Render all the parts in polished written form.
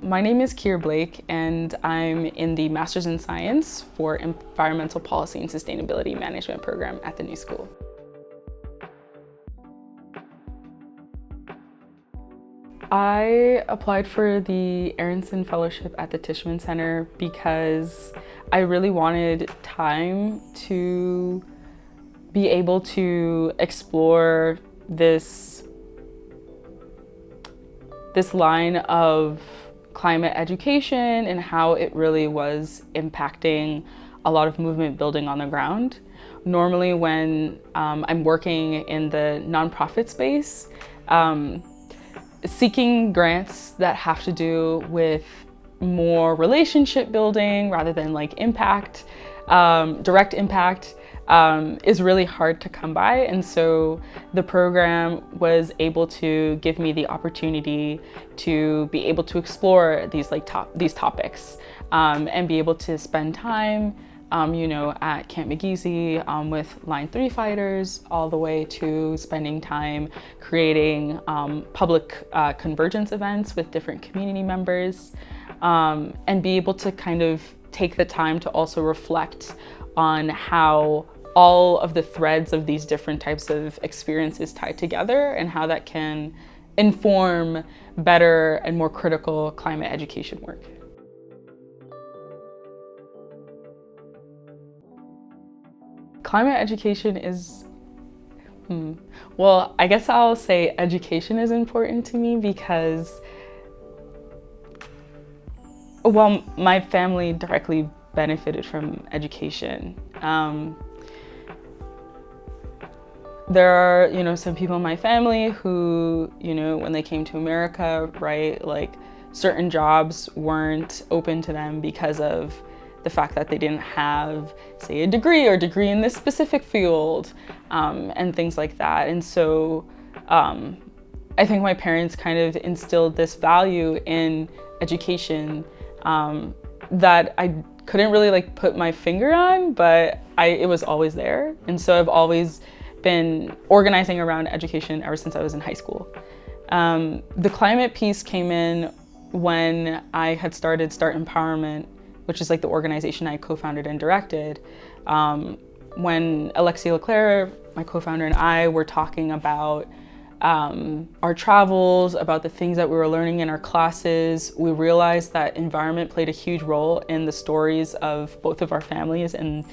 My name is Kier Blake, and I'm in the Master's in Science for Environmental Policy and Sustainability Management program at the New School. I applied for the Aronson Fellowship at the Tishman Center because I really wanted time to be able to explore this line of climate education and how it really was impacting a lot of movement building on the ground. Normally when I'm working in the nonprofit space, seeking grants that have to do with more relationship building rather than like impact, direct impact, is really hard to come by. And so the program was able to give me the opportunity to be able to explore these topics and be able to spend time at Camp McGeezy with Line 3 fighters, all the way to spending time creating public convergence events with different community members, and be able to kind of take the time to also reflect on how all of the threads of these different types of experiences tie together and how that can inform better and more critical climate education work. Climate education is, well, I guess I'll say education is important to me because, well, my family directly benefited from education. There are, some people in my family who, when they came to America, right, like certain jobs weren't open to them because of the fact that they didn't have, say, a degree or degree in this specific field, and things like that. And so I think my parents kind of instilled this value in education that I couldn't really put my finger on, but it was always there. And so I've always been organizing around education ever since I was in high school. The climate piece came in when I had started Start Empowerment, which is the organization I co-founded and directed. When Alexia Leclerc, my co-founder, and I were talking about our travels, about the things that we were learning in our classes, we realized that environment played a huge role in the stories of both of our families and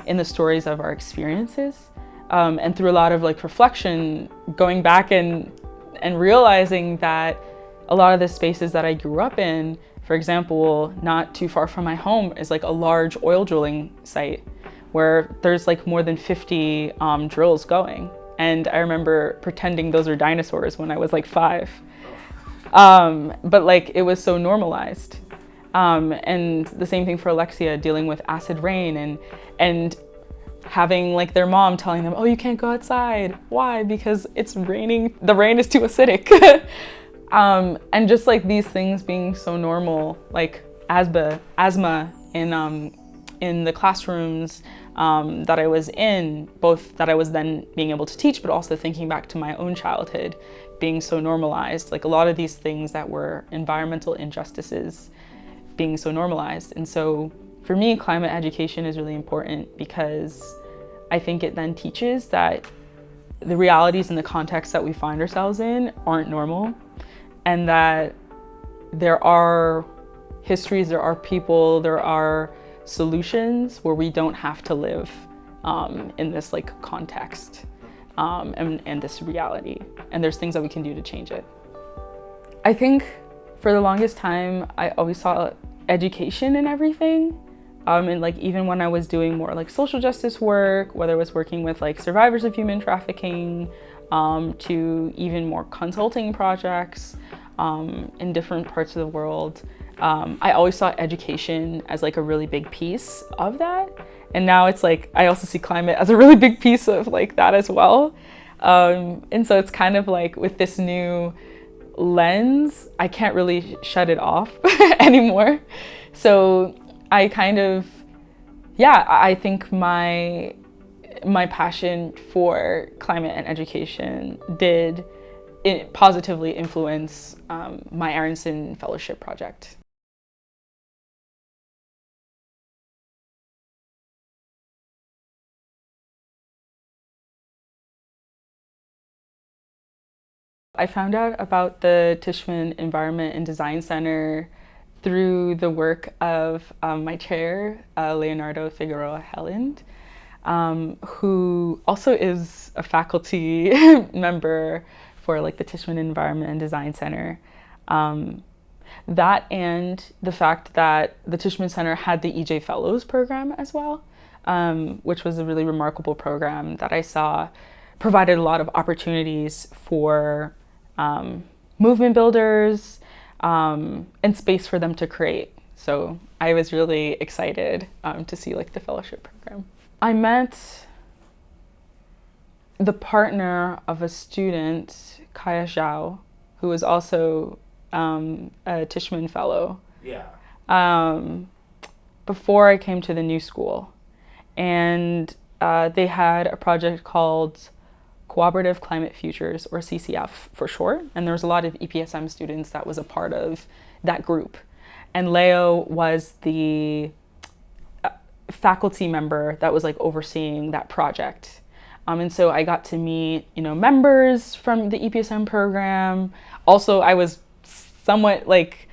in the stories of our experiences. And through a lot of reflection, going back and realizing that a lot of the spaces that I grew up in, for example, not too far from my home is a large oil drilling site where there's more than 50 drills going. And I remember pretending those are dinosaurs when I was 5. But it was so normalized. And the same thing for Alexia, dealing with acid rain and having their mom telling them, oh, you can't go outside. Why? Because it's raining, the rain is too acidic. And just these things being so normal, asthma in the classrooms that I was in, both that I was then being able to teach, but also thinking back to my own childhood being so normalized, a lot of these things that were environmental injustices being so normalized. And so for me, climate education is really important because I think it then teaches that the realities and the contexts that we find ourselves in aren't normal, and that there are histories, there are people, there are solutions where we don't have to live in this context and this reality. And there's things that we can do to change it. I think for the longest time, I always saw education in everything. And even when I was doing more social justice work, whether it was working with survivors of human trafficking, to even more consulting projects in different parts of the world, I always saw education as a really big piece of that. And now it's I also see climate as a really big piece of that as well. And so it's kind of with this new lens, I can't really shut it off anymore. So I kind of, I think my passion for climate and education did positively influence my Aronson Fellowship project. I found out about the Tishman Environment and Design Center through the work of my chair, Leonardo Figueroa Helland, who also is a faculty member for like the Tishman Environment and Design Center. That and the fact that the Tishman Center had the EJ Fellows program as well, which was a really remarkable program that I saw provided a lot of opportunities for movement builders and space for them to create. So I was really excited to see like the fellowship program. I met the partner of a student, Kaya Zhao, who was also a Tishman Fellow. Before I came to the new school. And they had a project called Cooperative Climate Futures, or CCF for short. And there was a lot of EPSM students that was a part of that group. And Leo was the faculty member that was like overseeing that project. And so I got to meet, members from the EPSM program. Also, I was somewhat like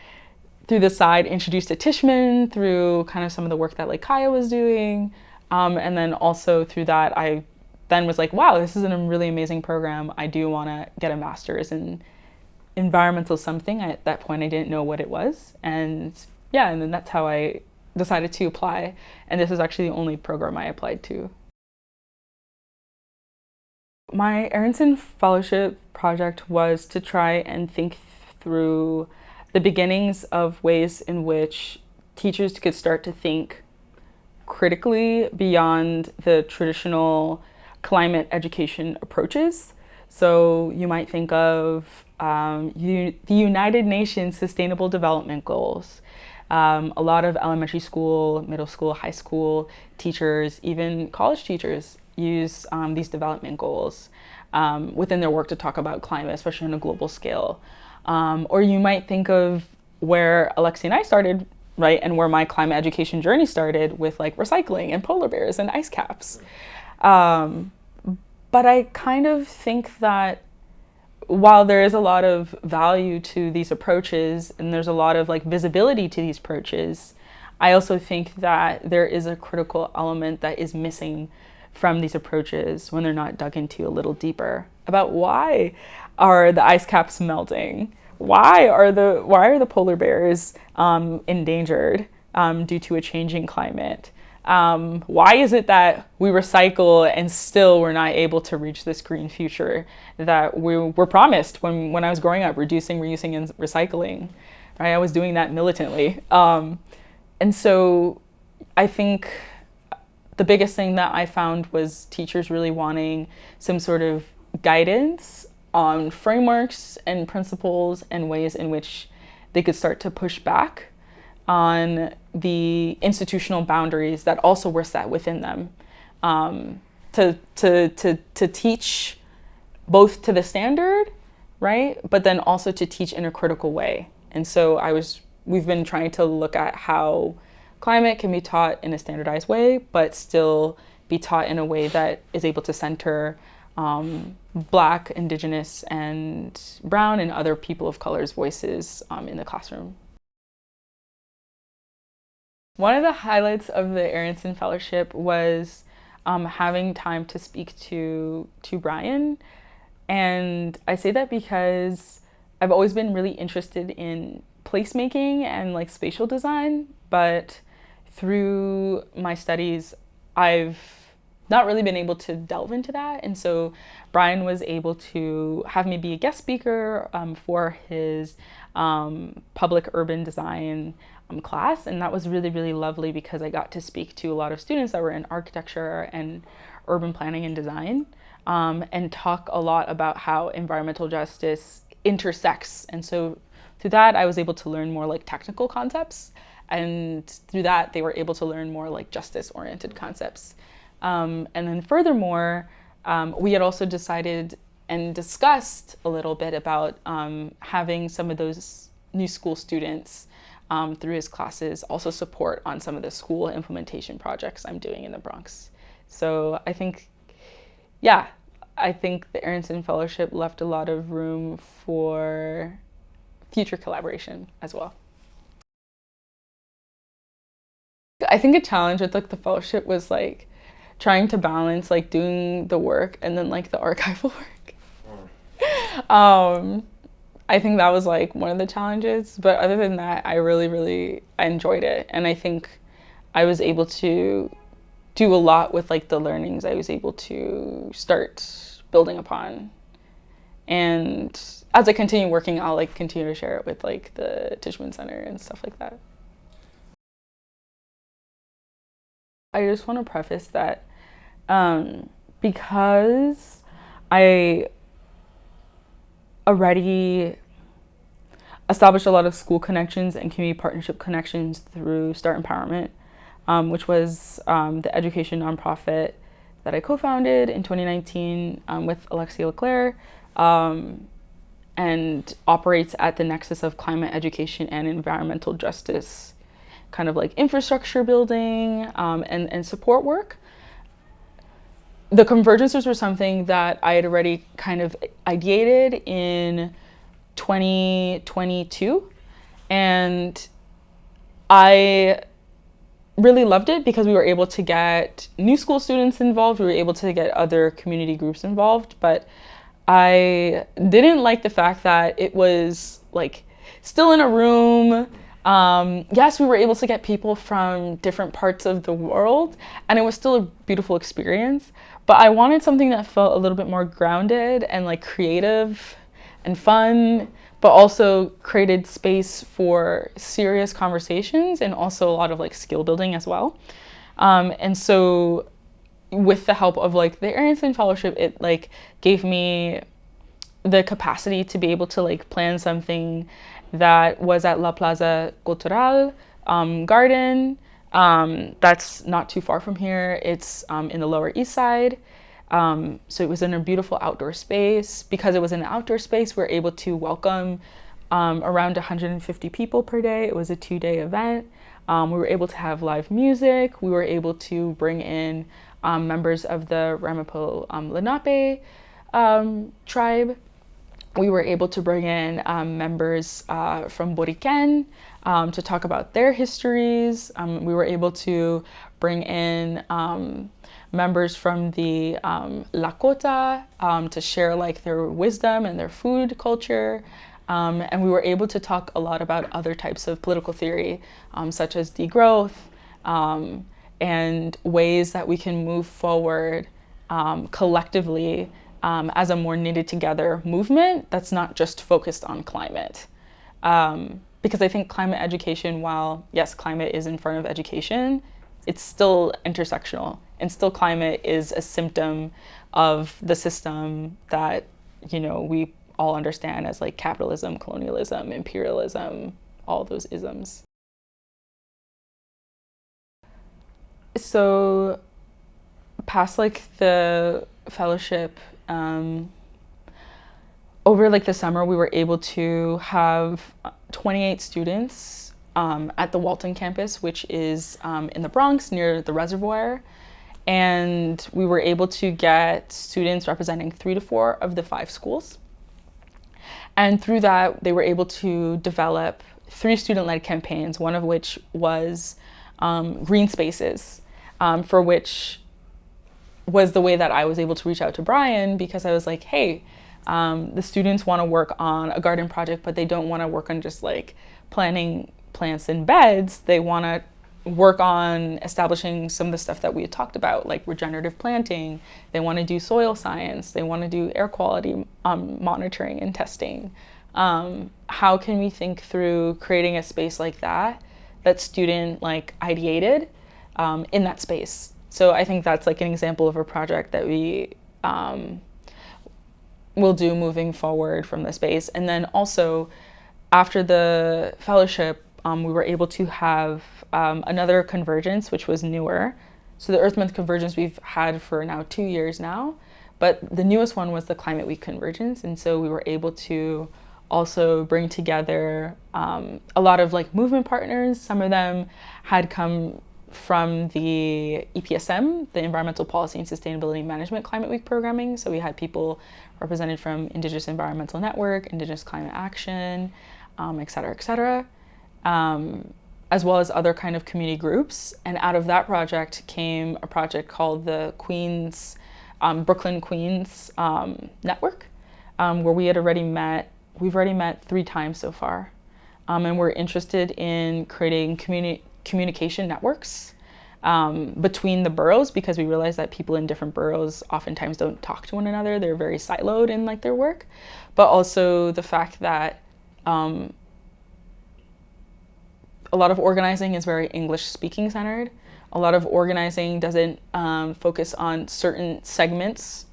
through the side introduced to Tishman through kind of some of the work that like Kaya was doing. And then also through that, I then was like, wow, this is a really amazing program. I do want to get a master's in environmental something. At that point, I didn't know what it was. And yeah, and then that's how I decided to apply. And this is actually the only program I applied to. My Aronson Fellowship project was to try and think through the beginnings of ways in which teachers could start to think critically beyond the traditional climate education approaches. So you might think of the United Nations Sustainable Development Goals. A lot of elementary school, middle school, high school teachers, even college teachers use these development goals within their work to talk about climate, especially on a global scale. Or you might think of where Alexia and I started, right, and where my climate education journey started with like recycling and polar bears and ice caps. But I kind of think that while there is a lot of value to these approaches and there's a lot of like visibility to these approaches, I also think that there is a critical element that is missing from these approaches when they're not dug into a little deeper about why are the ice caps melting? Why are the polar bears endangered due to a changing climate? Why is it that we recycle and still we're not able to reach this green future that we were promised when I was growing up, reducing, reusing, and recycling, right? I was doing that militantly. And so I think the biggest thing that I found was teachers really wanting some sort of guidance on frameworks and principles and ways in which they could start to push back on the institutional boundaries that also were set within them, to teach both to the standard, right? But then also to teach in a critical way. And so we've been trying to look at how climate can be taught in a standardized way, but still be taught in a way that is able to center Black, Indigenous, and Brown and other people of color's voices in the classroom. One of the highlights of the Aronson Fellowship was having time to speak to Brian. And I say that because I've always been really interested in placemaking and like spatial design, but through my studies, I've not really been able to delve into that. And so Brian was able to have me be a guest speaker for his public urban design class. And that was really, really lovely because I got to speak to a lot of students that were in architecture and urban planning and design, and talk a lot about how environmental justice intersects. And so through that, I was able to learn more like technical concepts. And through that, they were able to learn more like justice-oriented concepts. And then furthermore, we had also decided and discussed a little bit about having some of those new school students through his classes also support on some of the school implementation projects I'm doing in the Bronx. So I think, yeah, I think the Aronson Fellowship left a lot of room for future collaboration as well. I think a challenge with like the fellowship was like trying to balance like doing the work and then like the archival work. I think that was like one of the challenges, but other than that, I really I enjoyed it, and I think I was able to do a lot with like the learnings I was able to start building upon. And as I continue working, I'll like continue to share it with like the Tishman Center and stuff like that. I just want to preface that because I already established a lot of school connections and community partnership connections through Start Empowerment, which was the education nonprofit that I co-founded in 2019 with Alexia Leclerc, and operates at the nexus of climate education and environmental justice, kind of like infrastructure building and support work. The convergences were something that I had already kind of ideated in 2022, and I really loved it because we were able to get new school students involved, we were able to get other community groups involved, but I didn't like the fact that it was like still in a room. Yes, we were able to get people from different parts of the world, and it was still a beautiful experience, but I wanted something that felt a little bit more grounded and like creative and fun, but also created space for serious conversations and also a lot of like skill building as well. And so with the help of like the Aronson Fellowship, it like gave me the capacity to be able to like plan something that was at La Plaza Cultural Garden. That's not too far from here. It's in the Lower East Side. So it was in a beautiful outdoor space. Because it was in an outdoor space, we were able to welcome around 150 people per day. It was a 2-day event. We were able to have live music. We were able to bring in members of the Ramapo Lenape tribe. We were able to bring in members from Boriken to talk about their histories. We were able to bring in members from the Lakota to share like their wisdom and their food culture. And we were able to talk a lot about other types of political theory, such as degrowth, and ways that we can move forward collectively as a more knitted together movement that's not just focused on climate. Because I think climate education, while yes, climate is in front of education, it's still intersectional, and still climate is a symptom of the system that, you know, we all understand as like capitalism, colonialism, imperialism, all those isms. So past like the fellowship, over like the summer, we were able to have 28 students at the Walton campus, which is in the Bronx near the reservoir. And we were able to get students representing 3 to 4 of the 5 schools. And through that, they were able to develop 3 student-led campaigns, one of which was green spaces, for which was the way that I was able to reach out to Brian, because I was like, hey, the students want to work on a garden project, but they don't want to work on just like planting plants in beds. They want to work on establishing some of the stuff that we had talked about, like regenerative planting. They want to do soil science. They want to do air quality monitoring and testing. How can we think through creating a space like that, that student like ideated in that space? So I think that's like an example of a project that we will do moving forward from the space. And then also after the fellowship, we were able to have another convergence, which was newer. So the Earth Month convergence we've had for now 2 years now, but the newest one was the Climate Week convergence. And so we were able to also bring together a lot of like movement partners. Some of them had come from the EPSM, the Environmental Policy and Sustainability Management Climate Week programming. So we had people represented from Indigenous Environmental Network, Indigenous Climate Action, et cetera, as well as other kind of community groups. And out of that project came a project called the Brooklyn Queens Network, where we've already met 3 times so far. And we're interested in creating communication networks between the boroughs, because we realize that people in different boroughs oftentimes don't talk to one another. They're very siloed in like their work, but also the fact that a lot of organizing is very English speaking centered. A lot of organizing doesn't focus on certain segments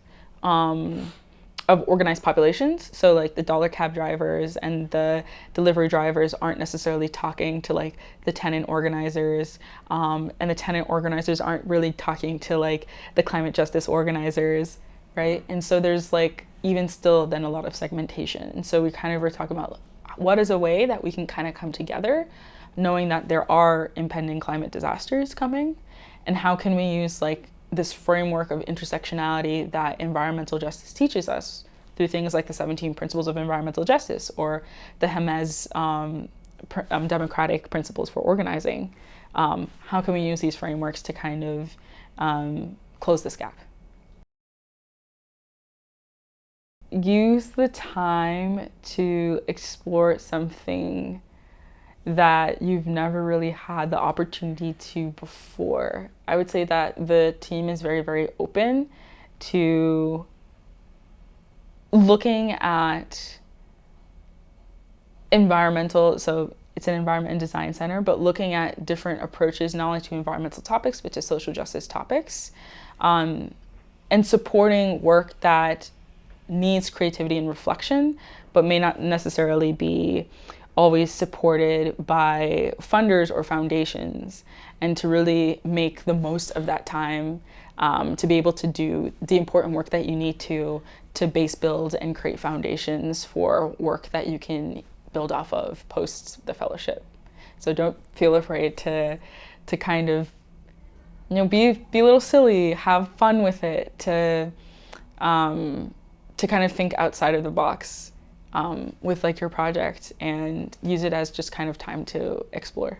of organized populations. So like the dollar cab drivers and the delivery drivers aren't necessarily talking to like the tenant organizers, and the tenant organizers aren't really talking to like the climate justice organizers, right? And so there's like even still then a lot of segmentation. And so we kind of were talking about what is a way that we can kind of come together, knowing that there are impending climate disasters coming, and how can we use like this framework of intersectionality that environmental justice teaches us through things like the 17 Principles of Environmental Justice or the Hemez Democratic Principles for Organizing. How can we use these frameworks to kind of close this gap? Use the time to explore something that you've never really had the opportunity to before. I would say that the team is very, very open to looking at environmental, so it's an environment and design center, but looking at different approaches, not only to environmental topics, but to social justice topics, and supporting work that needs creativity and reflection, but may not necessarily be always supported by funders or foundations, and to really make the most of that time to be able to do the important work that you need to base build and create foundations for work that you can build off of post the fellowship. So don't feel afraid to kind of, you know, be a little silly, have fun with it, to kind of think outside of the box with like your project and use it as just kind of time to explore.